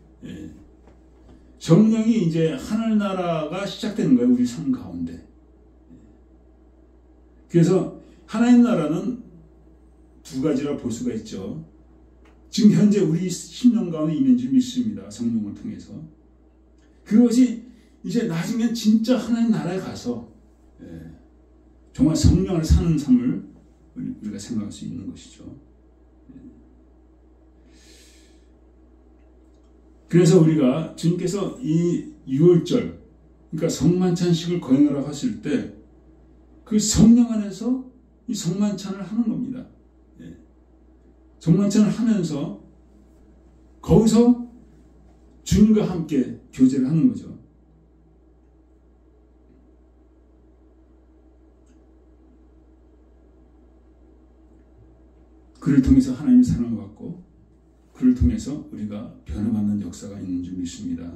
성령이 이제 하늘나라가 시작되는 거예요. 우리 삶 가운데. 그래서 하나님 나라는 두 가지라 볼 수가 있죠. 지금 현재 우리 심령 가운데 있는 줄 믿습니다. 성령을 통해서. 그것이 이제 나중엔 진짜 하나님 나라에 가서 정말 성령을 사는 삶을 우리가 생각할 수 있는 것이죠. 그래서 우리가 주님께서 이 유월절, 그러니까 성만찬식을 거행하라고 하실 때 그 성령 안에서 이 성만찬을 하는 겁니다. 성만찬을 하면서 거기서 주님과 함께 교제를 하는 거죠. 그를 통해서 하나님의 사랑을 받고 그를 통해서 우리가 변화받는 역사가 있는 줄 믿습니다.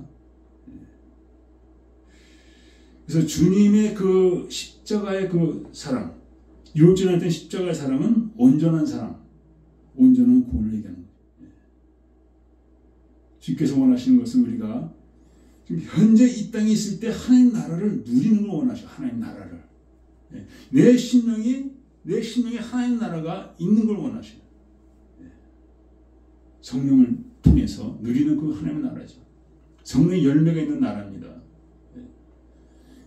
그래서 주님의 그 십자가의 그 사랑, 유월절에 했던 십자가의 사랑은 온전한 사랑, 온전한 구원을 얘기하는 거예요. 주께서 원하시는 것은 우리가 지금 현재 이 땅에 있을 때 하나님 나라를 누리는 걸 원하셔. 하나님 나라를. 내 심령에 하나님 나라가 있는 걸 원하셔요. 성령을 통해서 누리는 그 하나님의 나라죠. 성령의 열매가 있는 나라입니다.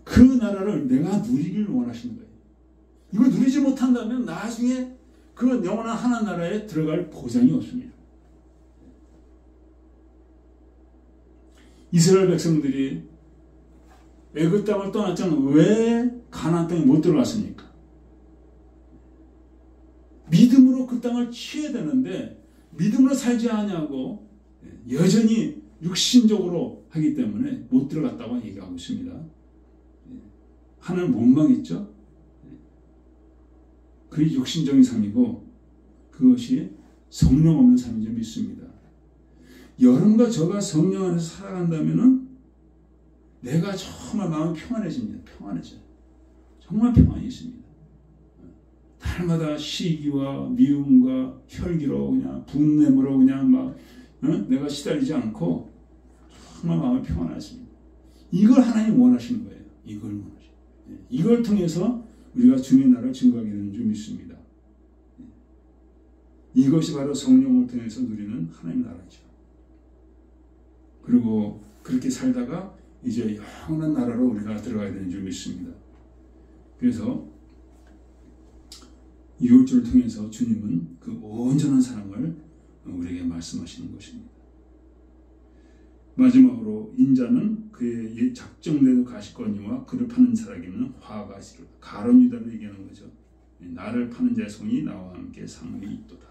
그 나라를 내가 누리기를 원하시는 거예요. 이걸 누리지 못한다면 나중에 그 영원한 하나님 나라에 들어갈 보장이 없습니다. 이스라엘 백성들이 애굽 땅을 떠났잖아요. 왜 가나안 땅에 못 들어갔습니까? 믿음으로 그 땅을 취해야 되는데 믿음으로 살지 않냐고 여전히 육신적으로 하기 때문에 못 들어갔다고 얘기하고 있습니다. 하나님 원망했죠. 그게 욕심적인 삶이고 그것이 성령 없는 삶인 줄 믿습니다. 여러분과 저가 성령 안에서 살아간다면은 내가 정말 마음이 평안해집니다. 평안해져요. 정말 평안이 있습니다. 날마다 시기와 미움과 혈기로 그냥 분냄으로 그냥 막 내가 시달리지 않고 정말 마음이 평안하십니다. 이걸 하나님 원하시는 거예요. 이걸 원하시는 거예요. 이걸 통해서 우리가 주님의 나라를 증거하게 되는 줄 믿습니다. 이것이 바로 성령을 통해서 누리는 하나님의 나라죠. 그리고 그렇게 살다가 이제 영원한 나라로 우리가 들어가야 되는 줄 믿습니다. 그래서 6월절을 통해서 주님은 그 온전한 사랑을 우리에게 말씀하시는 것입니다. 마지막으로 인자는 그의 작정대로 가시거니와 그를 파는 자에게는 화가 있으리라. 가룟 유다를 얘기하는 거죠. 나를 파는 자의 손이 나와 함께 상응이 있도다.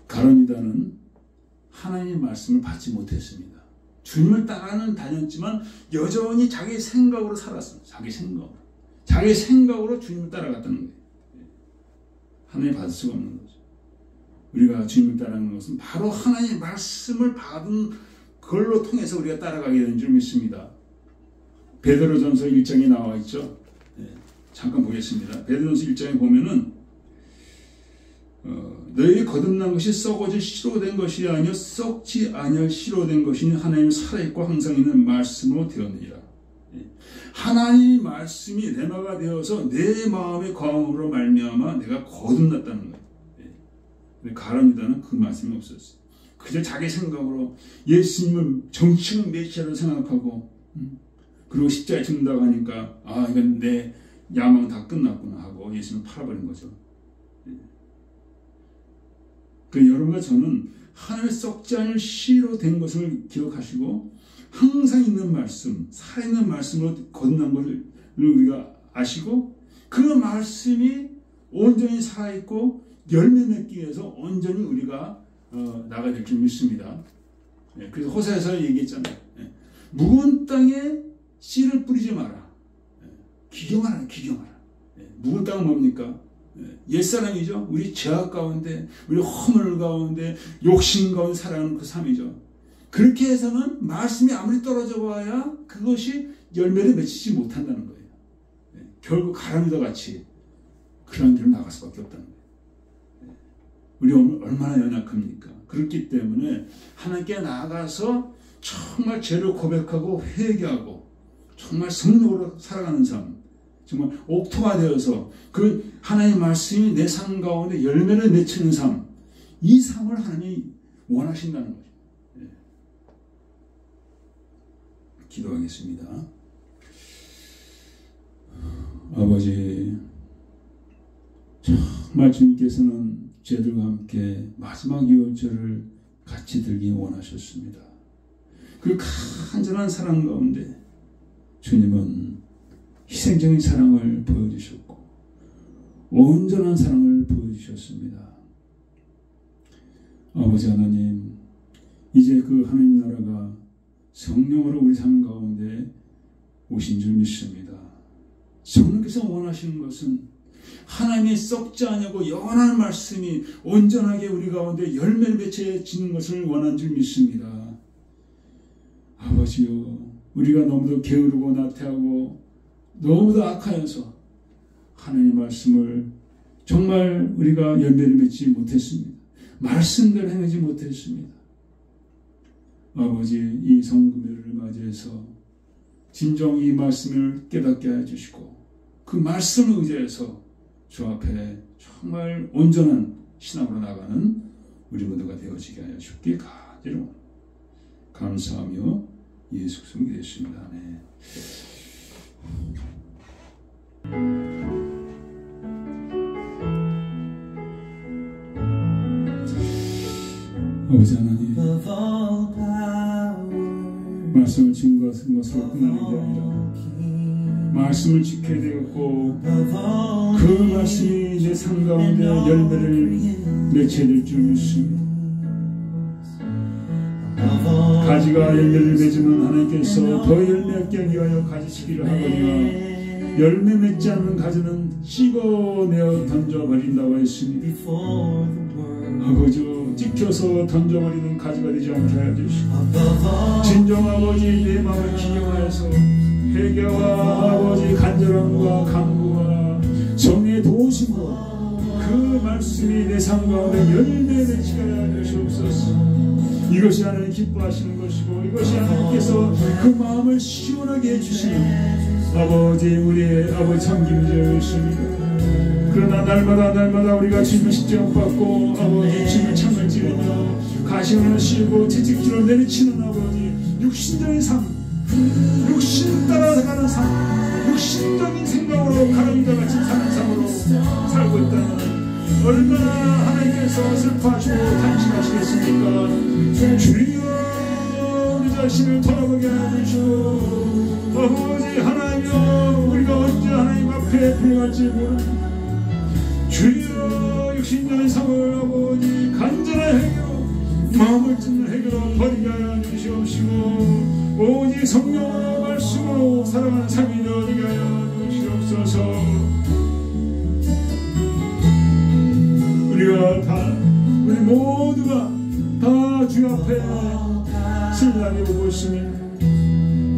가룟 유다는 하나님의 말씀을 받지 못했습니다. 주님을 따라는 다녔지만 여전히 자기 생각으로 살았습니다. 자기 생각으로 주님을 따라갔다는 거예요. 하나님 받을 수가 없는 거죠. 우리가 주님을 따라가는 것은 바로 하나님의 말씀을 받은 걸로 통해서 우리가 따라가게 되는 줄 믿습니다. 베드로전서 1장에 나와 있죠. 잠깐 보겠습니다. 베드로전서 1장에 보면은 너희 거듭난 것이 썩어질 씨로 된 것이 아니요 썩지 아니할 씨로 된 것이니 하나님 살아있고 항상 있는 말씀으로 되었느니라. 하나님 말씀이 레마가 되어서 내 마음의 거함으로 말미암아 내가 거듭났다는 거예요. 가룟 유다는 그 말씀이 없었어요. 그저 자기 생각으로 예수님을 정식 메시아로 생각하고 그리고 십자가에 죽는다고 하니까 아 이건 내 야망 다 끝났구나 하고 예수님을 팔아버린 거죠. 그 여러분과 저는 하나님의 썩지 않을 씨로 된 것을 기억하시고 항상 있는 말씀, 살아있는 말씀으로 거듭난 것을 우리가 아시고 그 말씀이 온전히 살아있고 열매 맺기 위해서 온전히 우리가 나가야 될 줄 믿습니다. 그래서 호세아서 얘기했잖아요. 묵은 땅에 씨를 뿌리지 마라. 기경하라. 묵은 땅은 뭡니까? 옛사람이죠. 우리 죄악 가운데, 우리 허물 가운데, 욕심 가운데 살아가는 그 삶이죠. 그렇게 해서는 말씀이 아무리 떨어져 봐야 그것이 열매를 맺히지 못한다는 거예요. 결국 가룟 유다 같이 그런 길을 나갈 수밖에 없다는 거예요. 우리 얼마나 연약합니까? 그렇기 때문에 하나님께 나아가서 정말 죄를 고백하고 회개하고 정말 성령으로 살아가는 삶, 정말 옥토화되어서 그 하나님의 말씀이 내 삶 가운데 열매를 맺히는 삶, 이 삶을 하나님이 원하신다는 거죠. 기도하겠습니다. 아버지, 정말 주님께서는 죄들과 함께 마지막 6월절을 같이 들기 원하셨습니다. 그 간절한 사랑 가운데 주님은 희생적인 사랑을 보여주셨고 온전한 사랑을 보여주셨습니다. 아버지 하나님, 이제 그 하나님 나라가 성령으로 우리 삶 가운데 오신 줄 믿습니다. 성령께서 원하시는 것은 하나님의 썩지 아니하고 영원한 말씀이 온전하게 우리 가운데 열매를 맺혀지는 것을 원한 줄 믿습니다. 아버지요, 우리가 너무도 게으르고 나태하고 너무도 악하여서 하나님의 말씀을 정말 우리가 열매를 맺지 못했습니다. 말씀대로 행하지 못했습니다. 아버지, 이 성금요일을 맞이해서 진정 이 말씀을 깨닫게 해주시고 그 말씀을 의지해서 주 앞에 정말 온전한 신앙으로 나가는 우리 모두가 되어지게 하여 주옵기 간절히 감사하며 예수 그리스도 되겠습니다. 아멘. 아버지 하나님, 말씀을 증거하는 것으로 끝나는 게 아니라 말씀을 지켜야 되겠고 그 말씀이 내 삶 가운데 열매를 맺혀야 될 줄 믿습니다. 가지가 열매를 맺으면 하나님께서 더 열매 얻게 하여 가지치기를 하거니와 열매 맺지 않는 가지는 찍어내어 던져버린다고 했습니다. 아버지 찍혀서 던져버리는 가지가 되지 않게 하여 주시고 진정 아버지 내 마음을 기경하여서 회개와 아버지 간절함과 간구와 정의 도우심과 그 말씀이 내 삶 가운데 열매 맺게 하여 주시옵소서. 이것이 하나님 기뻐하시는 것이고 이것이 하나님께서 그 마음을 시원하게 해주시는 아버지 우리의 아버지 섬김이십니다. 그러나 날마다 우리가 주님을 십자가 받고 아버지 주님을 창을 찌르며 가시관을 씌우고 채찍질을 내리치는 아버지 육신적인 삶, 육신 따라가는 삶, 육신적인 생각으로 가람이다 같이 사는 삶으로 살고 있다는 얼마나 하나님께서 슬퍼하시고 탄식하시겠습니까? 주여 우리 자신을 돌아보게 해주시고 아버지 하나님여 우리가 언제 하나님 앞에 불러갈지 모릅니다. 주여 육신적인 삶을 아버지 간절한 해결로 마음을 찢는 해결로 버리게 하여 주시옵시고 오직 성령의 말씀으로 살아가는 삶이 되게 하여 주시옵소서. 우리 모두가 다 주 앞에 신랑이 오고 있습니다.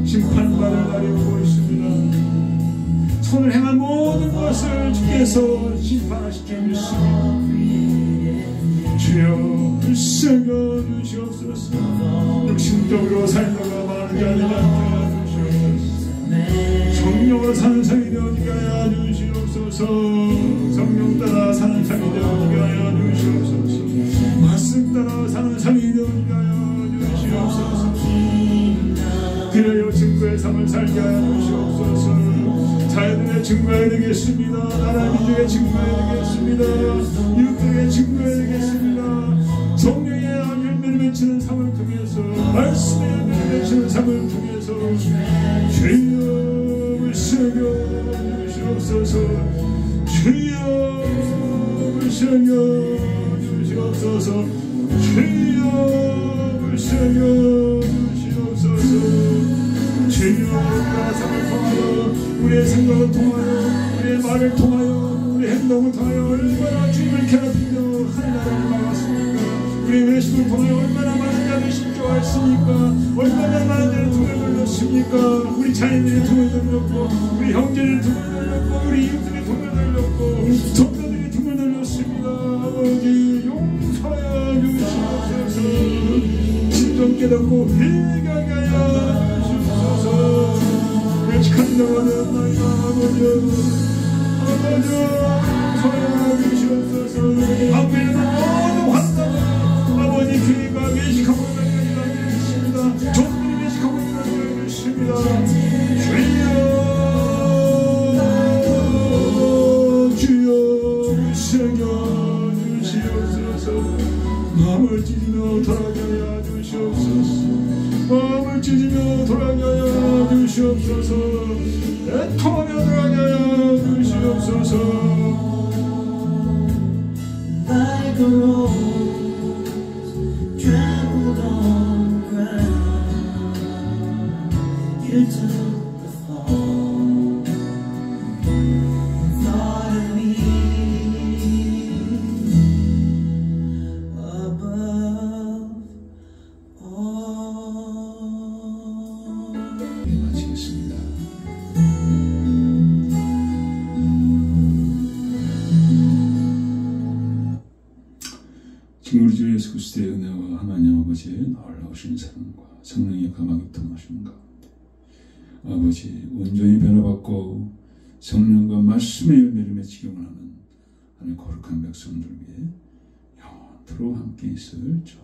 심판받을 날이 오고 있습니다. 손을 행한 모든 것을 주께서 심판하실 줄 믿습니다. 주여 불쌍히 주시옵소서. 육신적으로 살다가 많은 자들이 않게 하여 주시옵소서. 성령으로 사는 삶이 되어지게 하여 주시옵소서. 성령 따라 사는 삶이 되어지게 하여 주시옵소서. 말씀 따라 사는 삶이 되어지게 하여 주시옵소서. 그래요 증거의 삶을 살게 하여 주시옵소서. 자녀들의 증거해야 되겠습니다. 나라 민족의 증거해야 되겠습니다. 이웃들에게 증거해야 되겠습니다. 성령의 열매를 맺히는 삶을 통해서 말씀의 열매를 맺히는 삶을 통해서 주여 불쌍히 주시옵소서. 주여 불쌍히 주시옵소서. 주여 불쌍히 주시옵소서. 주여 우리가 삶을 통하여 우리의 생각을 통하여 우리의 말을 통하여 우리의 행동을 통하여 얼마나 주님을 괴롭히며 하늘나라를 막았습니까? 우리의 외식을 통하여 얼마나 많은 자를 신조하였습니까? 얼마나 많은 자를 등을 돌렸습니까? 우리 자녀들이 등을 돌렸고 우리 형제들이 등을 돌렸고 우리 이웃들이 등을 돌렸고 성도들이 등을 돌렸습니다. 아버지 용서하여 주시옵소서. 진정 깨닫고 회개하게 하여 주시옵소서. 외식한 자가 되었나이다. 아버지 용서하여 주시옵소서. 앞에는 모두 환상을 아버지 교회가 외식하고 있는 것입니다. 종들이 외식하고 있는 것입니다. 주여 불쌍히 주시옵소서. 마음을 찢으며 돌아가게 하여 주시옵소서. 마음을 찢으며 돌아가게 하여 주시옵소서. 애통하며 돌아가게 하여 주시옵소서. Like a rose trampled on the ground, you took the fall, thought of me above all. 마치겠습니다. 지금 우리 주 예수 그리스도의 은혜와 하나님 아버지의 놀라우신 사랑과 성령의 감화가 통하시는 가운데 아버지 온전히 변화받고 성령과 말씀의 열매를 맺히기 원하는 하나님 거룩한 백성들 위해 영원토록 함께 있을 줄